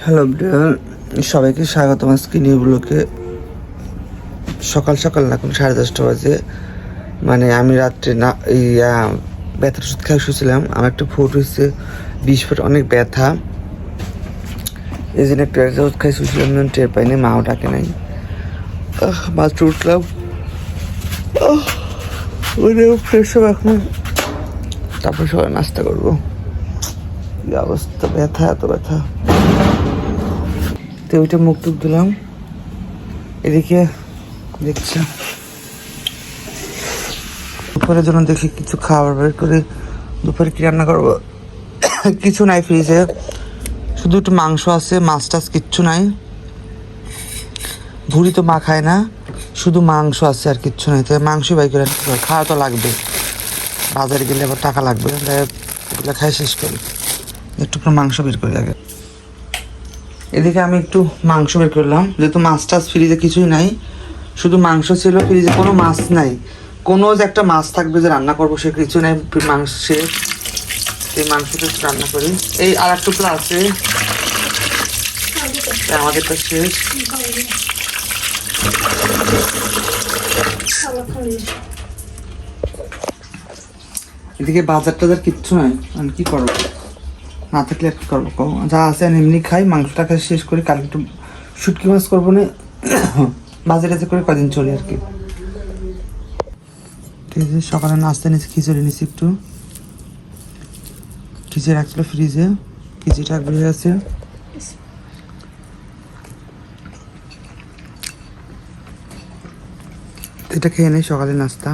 Hello Brian, সবাইকে স্বাগতম। আজকে নিউগুলোকে সকাল সকাল না, এখন 10:30 বাজে। মানে আমি রাত্রে না এই ব্যথার ওষুধ খাই শুয়েছিলাম। আমার একটা ফুট হয়েছে 20 ফুট, অনেক ব্যথা। এই জন্য একটা ওষুধ খাই শুয়েছিলাম, টের পাইনি, মাও ডাকে নাই। মাত্র উঠলাম, ফ্রেশ হবো এখন, তারপর সবাই নাস্তা করবো। কি অবস্থা, ব্যথা, এত ব্যথা। তো ওইটা মুখ টুক দিলাম। এদিকে দেখছি দুপুরের জন্য দেখি কিছু খাবার বের করে দুপুরে কি রান্না করবো। কিছু নাই ফ্রিজে, শুধু একটু মাংস আছে, মাছ টাছ কিচ্ছু নাই। ভুড়ি তো মা খায় না, শুধু মাংস আছে আর কিচ্ছু নাই। তাই মাংস বাই করে খাওয়া তো লাগবে, বাজারে গেলে আবার টাকা লাগবে। তাই এগুলো খাই শেষ করি, একটু মাংস বের করি আগে। এদিকে আমি একটু মাংস বের করলাম, যেহেতু মাছ টাছ ফ্রিজে কিছুই নাই, শুধু মাংস ছিল। ফ্রিজে কোনো মাছ নাই, কোনো যে একটা মাছ থাকবে যে রান্না করবো সে কিছু নাই। মাংস শেষ, এই মাংসটা একটু রান্না করি। এই আর এক টুকরা আছে, আমাদেরটা শেষ। এদিকে বাজার টাজার কিচ্ছু নাই, আমি কি করবো, না থাকলে আর কি করবো, যা আছে এমনি খাই। মাংসটা খাই শেষ করি, কালকে একটু শুটকি মাছ করবো না, বাজারে টাজা করে কদিন চলি আর কি। ঠিক আছে, সকালে নাস্তা নিচ্ছি, খিচুড়ি নিচ্ছি একটু। খিচুড়ি রাখছিল ফ্রিজে, খিচুড়িটা বেরিয়ে আছে। এটা খেয়ে নেই সকালে নাস্তা।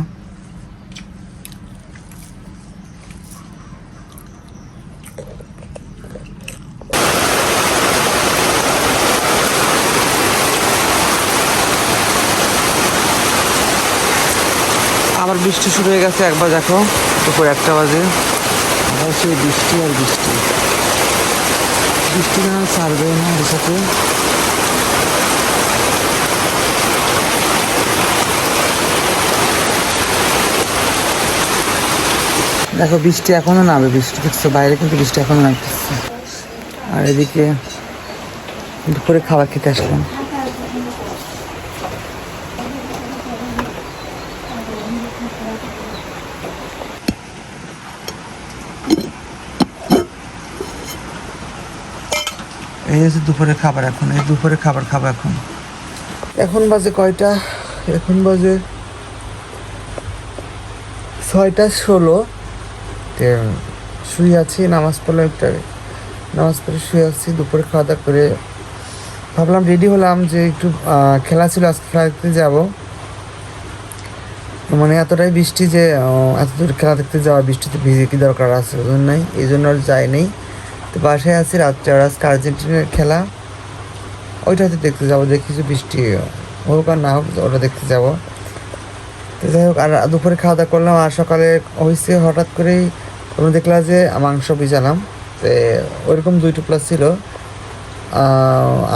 আবার বৃষ্টি শুরু হয়ে গেছে, একবার দেখো দুপুর 1টা বাজে, আবার সেই বৃষ্টি আর বৃষ্টি। বৃষ্টি না ছাড়বে না ওর সাথে। দেখো বৃষ্টি এখনো নামবে, বৃষ্টি দেখছো বাইরে, কিন্তু বৃষ্টি এখনো নামতেছে। আর এদিকে দুপুরে খাবার খেতে আসলাম। এই হচ্ছে দুপুরে খাবার। এখন এই দুপুরে খাবার খাবো। এখন বাজে কয়টা, এখন বাজে 6টা 16। শুয়ে আছি, নামাজ পড়লাম, একটা নামাজ পড়ে শুয়ে আছি। দুপুরে খাওয়া দাওয়া করে ভাবলাম, রেডি হলাম যে একটু খেলা ছিল, আজকে খেলা দেখতে যাবো। মানে এতটাই বৃষ্টি যে এত দূর খেলা দেখতে যাওয়া, বৃষ্টিতে ভিজে কি দরকার আছে, ওই জন্যই এই জন্য আর যাইনি। তো বাসায় আছি, রাত্রে আর আজকে আর্জেন্টিনার খেলা, ওইটাতে দেখতে যাবো। দেখি যে বৃষ্টি হোক আর না হোক, ওটা দেখতে যাবো। তো যাই হোক, আর দুপুরে খাওয়া দাওয়া করলাম। আর সকালে হয়েছে হঠাৎ করেই তোমরা দেখলা যে মাংস ভিজালাম, তো ওইরকম 2 টুকরা ছিল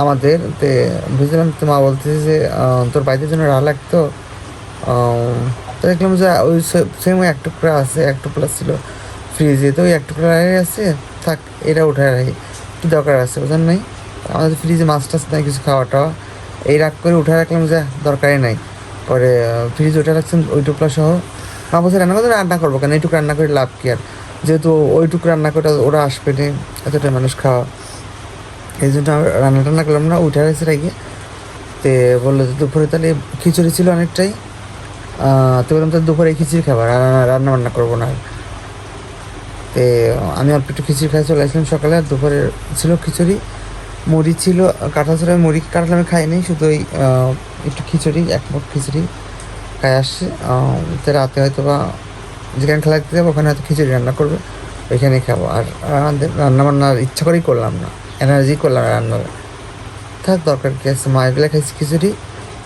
আমাদের। তো বুঝলাম, তো মা বলতেছে যে তোর বাড়িতে জন্য রান্না লাগতো। তো দেখলাম যে ওই সেম 1 টুকরা আছে, 1 টুকরা ছিল ফ্রিজে, তো ওই 1 টুকরা আছে, থাক এটা উঠায় রাখি, কী দরকার আছে বুঝলেন নাই। আমাদের ফ্রিজে মাছ টাছ নাই, কিছু খাওয়া টাওয়া, এই রাগ করে উঠে রাখলাম যে দরকারই নাই। পরে ফ্রিজ উঠে রাখছেন ওই টুকরা সহ। মা বলছে রান্না করতে, রান্না করবো কেন, এইটুকু রান্না করে লাভ কি আর, যেহেতু ওইটুকু রান্না করে ওরা আসবে না, এতটা মানুষ খাওয়া, এই জন্য রান্না টান্না করলাম না, উঠে রাখছি রাখি। তো বললো যে দুপুরে তাহলে খিচুড়ি ছিল অনেকটাই, তো বললাম তো দুপুরে খিচুড়ি খাবার, রান্না বান্না করবো না। তো আমি অল্প একটু খিচুড়ি খাই চলে আসলাম সকালে। আর দুপুরে ছিল খিচুড়ি, মুড়ি ছিল, কাঁঠাল ছিল, মুড়ি কাঁঠাল আমি খাইনি, শুধু ওই একটু খিচুড়ি, 1 মুঠ খিচুড়ি খাই আসছে। তো রাতে হয়তো বা যেখানে খেলা দেখতে যাবো ওখানে হয়তো খিচুড়ি রান্না করবে, ওইখানেই খাবো। আর রান্না বান্নার ইচ্ছা করেই করলাম না, এনার্জি করলাম রান্নার, থাক দরকার কি আছে। মা এগুলো খাইছি খিচুড়ি,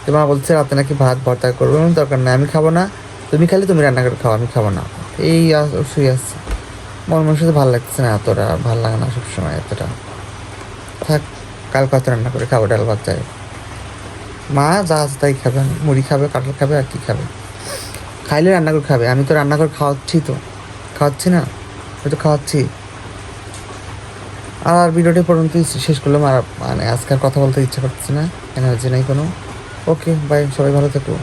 তো মা বলছে রাতে নাকি ভাত ভর্তা করবে, দরকার নেই, আমি খাবো না, তুমি খালি তুমি রান্না করে খাও, আমি খাবো না। এই শুয়ে আসছে, মন সাথে ভালো লাগছে না, এতটা ভালো লাগে না সবসময় এতটা, থাক কাল কত রান্না করে খাবো, ডাল ভাত চাই। মা যা আছে তাই খাবে, মুড়ি খাবে, কাঁঠাল খাবে, আর কি খাবে, খাইলে রান্না করে খাবে। আমি তো রান্না করে খাওয়াচ্ছি, তো খাওয়াচ্ছি না, আমি তো খাওয়াচ্ছি। আর ভিডিওটি পর্যন্ত শেষ করলাম। আর মানে আজকাল কথা বলতে ইচ্ছা করতেছে না, এনার্জি নাই কোনো। ওকে বাই, সবাই ভালো থেকো।